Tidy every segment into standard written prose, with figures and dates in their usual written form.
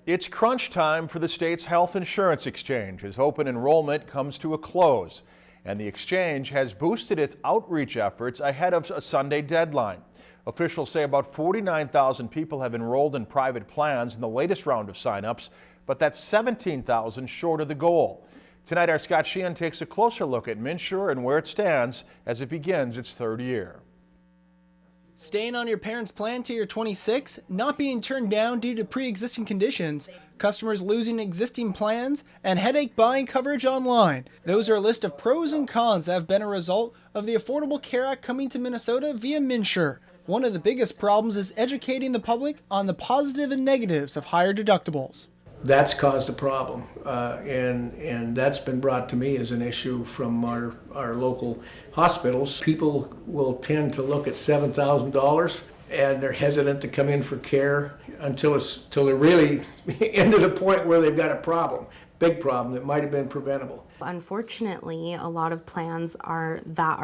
It's crunch time for the state's health insurance exchange as open enrollment comes to a close. And the exchange has boosted its outreach efforts ahead of a Sunday deadline. Officials say about 49,000 people have enrolled in private plans in the latest round of signups, but that's 17,000 short of the goal. Tonight, our Scott Sheehan takes a closer look at MNSure and where it stands as it begins its third year. Staying on your parents' plan till you're 26, not being turned down due to pre-existing conditions, customers losing existing plans, and headache buying coverage online. Those are a list of pros and cons that have been a result of the Affordable Care Act coming to Minnesota via MNSure. One of the biggest problems is educating the public on the positive and negatives of higher deductibles. That's caused a problem, and that's been brought to me as an issue from our local hospitals. People will tend to look at $7,000 and they're hesitant to come in for care until they're really into the point where they've got a problem, big problem that might have been preventable. Unfortunately, a lot of plans are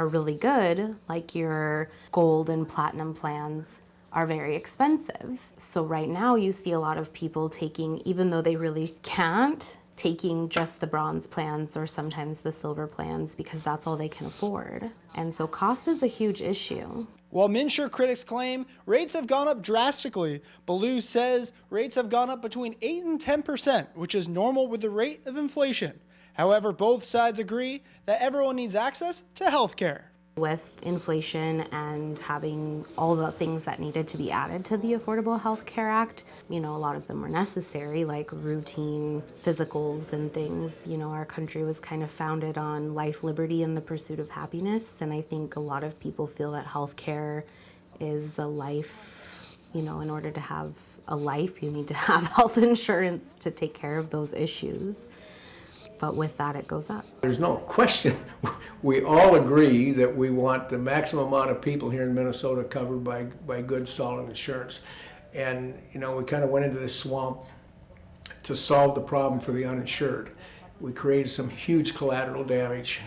really good, like your gold and platinum plans, are very expensive. So right now you see a lot of people taking, even though they really can't, taking just the bronze plans or sometimes the silver plans because that's all they can afford. And so cost is a huge issue. While MNSure critics claim rates have gone up drastically, Baloo says rates have gone up between 8 and 10%, which is normal with the rate of inflation. However, both sides agree that everyone needs access to health care. With inflation and having all the things that needed to be added to the Affordable Health Care Act, a lot of them were necessary, like routine physicals and things. Our country was kind of founded on life, liberty, and the pursuit of happiness. And I think a lot of people feel that health care is a life. In order to have a life, you need to have health insurance to take care of those issues. But with that, it goes up. There's no question. We all agree that we want the maximum amount of people here in Minnesota covered by good, solid insurance. And, we kind of went into this swamp to solve the problem for the uninsured. We created some huge collateral damage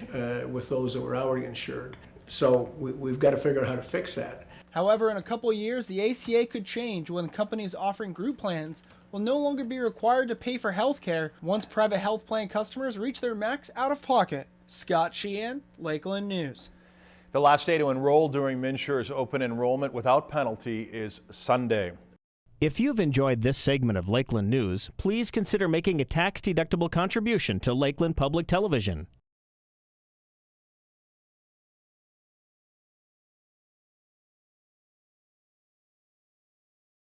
with those that were already insured. So we've got to figure out how to fix that. However, in a couple of years, the ACA could change when companies offering group plans will no longer be required to pay for health care once private health plan customers reach their max out-of-pocket. Scott Sheehan, Lakeland News. The last day to enroll during MNSure's open enrollment without penalty is Sunday. If you've enjoyed this segment of Lakeland News, please consider making a tax-deductible contribution to Lakeland Public Television.